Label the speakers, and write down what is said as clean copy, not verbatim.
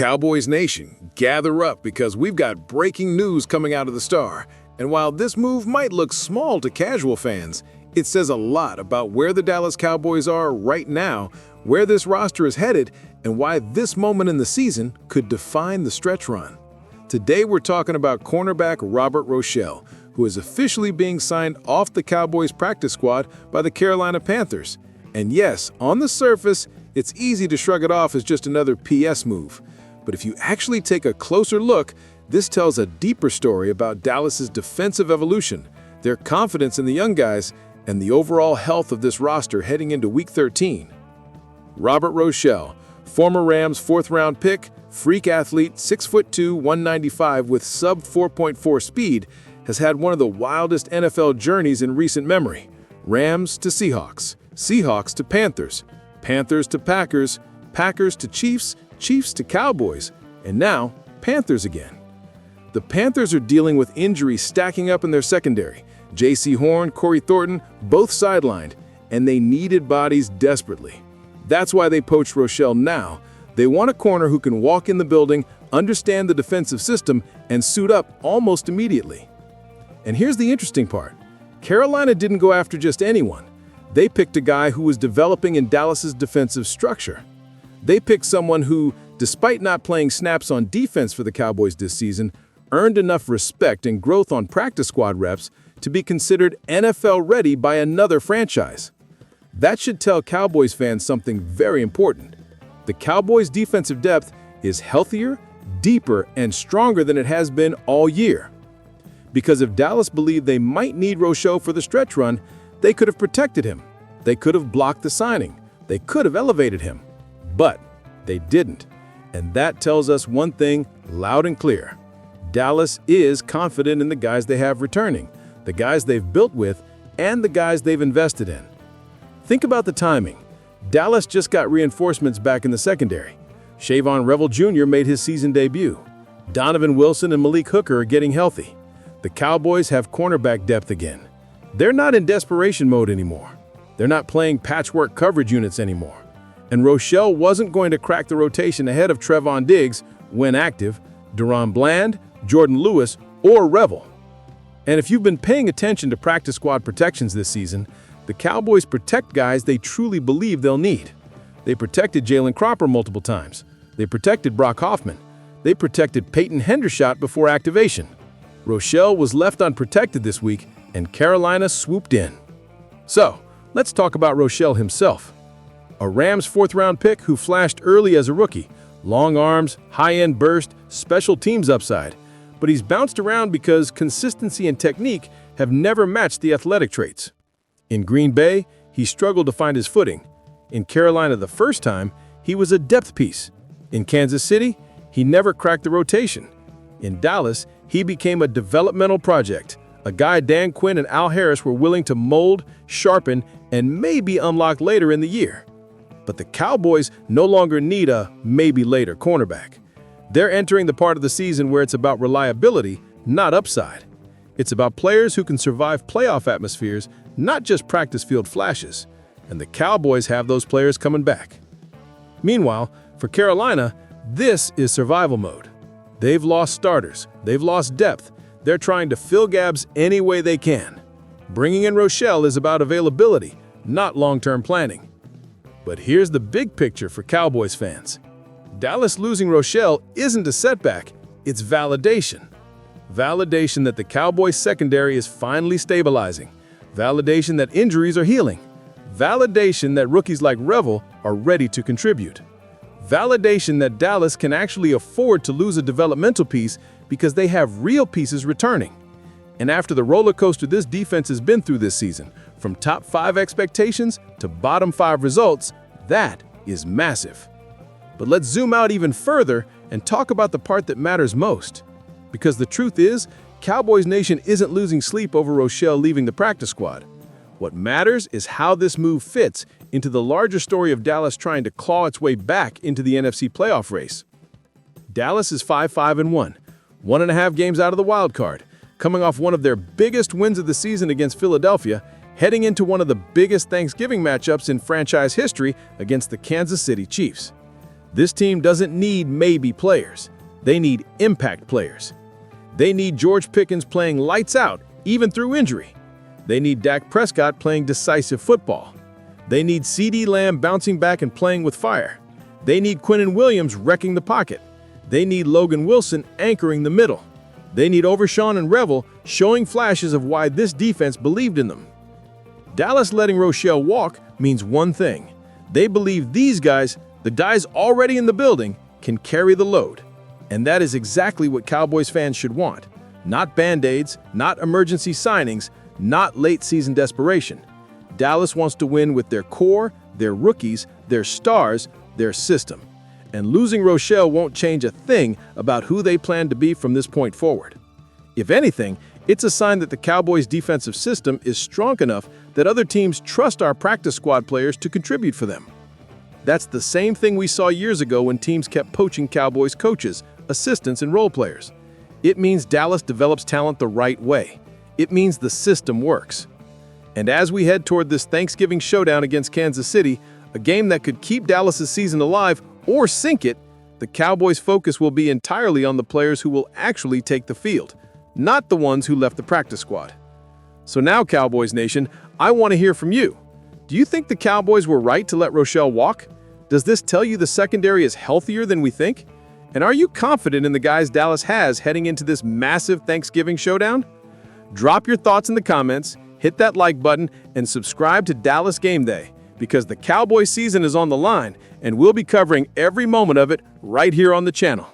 Speaker 1: Cowboys Nation, gather up because we've got breaking news coming out of the Star. And while this move might look small to casual fans, it says a lot about where the Dallas Cowboys are right now, where this roster is headed, and why this moment in the season could define the stretch run. Today we're talking about cornerback Robert Rochell, who is officially being signed off the Cowboys practice squad by the Carolina Panthers. And yes, on the surface, it's easy to shrug it off as just another PS move. But if you actually take a closer look, this tells a deeper story about Dallas's defensive evolution, their confidence in the young guys, and the overall health of this roster heading into Week 13. Robert Rochell, former Rams fourth-round pick, freak athlete, 6'2", 195 with sub-4.4 speed, has had one of the wildest NFL journeys in recent memory. Rams to Seahawks, Seahawks to Panthers, Panthers to Packers, Packers to Chiefs, Chiefs to Cowboys, and now Panthers again. The Panthers are dealing with injuries stacking up in their secondary. J.C. Horn, Corey Thornton, both sidelined, and they needed bodies desperately. That's why they poached Rochell now. They want a corner who can walk in the building, understand the defensive system, and suit up almost immediately. And here's the interesting part. Carolina didn't go after just anyone. They picked a guy who was developing in Dallas's defensive structure. They picked someone who, despite not playing snaps on defense for the Cowboys this season, earned enough respect and growth on practice squad reps to be considered NFL-ready by another franchise. That should tell Cowboys fans something very important. The Cowboys' defensive depth is healthier, deeper, and stronger than it has been all year. Because if Dallas believed they might need Rochell for the stretch run, they could have protected him. They could have blocked the signing. They could have elevated him. But they didn't. And that tells us one thing loud and clear. Dallas is confident in the guys they have returning, the guys they've built with, and the guys they've invested in. Think about the timing. Dallas just got reinforcements back in the secondary. Shavon Revel Jr. made his season debut. Donovan Wilson and Malik Hooker are getting healthy. The Cowboys have cornerback depth again. They're not in desperation mode anymore. They're not playing patchwork coverage units anymore. And Rochell wasn't going to crack the rotation ahead of Trevon Diggs, when active, Deron Bland, Jordan Lewis, or Revel. And if you've been paying attention to practice squad protections this season, the Cowboys protect guys they truly believe they'll need. They protected Jalen Cropper multiple times. They protected Brock Hoffman. They protected Peyton Hendershot before activation. Rochell was left unprotected this week, and Carolina swooped in. So, let's talk about Rochell himself. A Rams fourth-round pick who flashed early as a rookie. Long arms, high-end burst, special teams upside. But he's bounced around because consistency and technique have never matched the athletic traits. In Green Bay, he struggled to find his footing. In Carolina the first time, he was a depth piece. In Kansas City, he never cracked the rotation. In Dallas, he became a developmental project, a guy Dan Quinn and Al Harris were willing to mold, sharpen, and maybe unlock later in the year. But the Cowboys no longer need a maybe-later cornerback. They're entering the part of the season where it's about reliability, not upside. It's about players who can survive playoff atmospheres, not just practice field flashes. And the Cowboys have those players coming back. Meanwhile, for Carolina, this is survival mode. They've lost starters. They've lost depth. They're trying to fill gaps any way they can. Bringing in Rochell is about availability, not long-term planning. But here's the big picture for Cowboys fans. Dallas losing Rochell isn't a setback, it's validation. Validation that the Cowboys secondary is finally stabilizing. Validation that injuries are healing. Validation that rookies like Revel are ready to contribute. Validation that Dallas can actually afford to lose a developmental piece because they have real pieces returning. And after the roller coaster this defense has been through this season, from top 5 expectations to bottom 5 results, that is massive. But let's zoom out even further and talk about the part that matters most. Because the truth is, Cowboys Nation isn't losing sleep over Rochell leaving the practice squad. What matters is how this move fits into the larger story of Dallas trying to claw its way back into the NFC playoff race. Dallas is 5-5-1, 1.5 games out of the wild card, coming off one of their biggest wins of the season against Philadelphia, heading into one of the biggest Thanksgiving matchups in franchise history against the Kansas City Chiefs. This team doesn't need maybe players. They need impact players. They need George Pickens playing lights out, even through injury. They need Dak Prescott playing decisive football. They need CeeDee Lamb bouncing back and playing with fire. They need Quinnen Williams wrecking the pocket. They need Logan Wilson anchoring the middle. They need Overshawn and Revel showing flashes of why this defense believed in them. Dallas letting Rochell walk means one thing. They believe these guys, the guys already in the building, can carry the load. And that is exactly what Cowboys fans should want. Not Band-Aids, not emergency signings, not late-season desperation. Dallas wants to win with their core, their rookies, their stars, their system. And losing Rochell won't change a thing about who they plan to be from this point forward. If anything, it's a sign that the Cowboys' defensive system is strong enough that other teams trust our practice squad players to contribute for them. That's the same thing we saw years ago when teams kept poaching Cowboys coaches, assistants, and role players. It means Dallas develops talent the right way. It means the system works. And as we head toward this Thanksgiving showdown against Kansas City, a game that could keep Dallas' season alive or sink it, the Cowboys' focus will be entirely on the players who will actually take the field, not the ones who left the practice squad. So now, Cowboys Nation, I want to hear from you. Do you think the Cowboys were right to let Rochell walk? Does this tell you the secondary is healthier than we think? And are you confident in the guys Dallas has heading into this massive Thanksgiving showdown? Drop your thoughts in the comments, hit that like button, and subscribe to Dallas Game Day, because the Cowboys season is on the line, and we'll be covering every moment of it right here on the channel.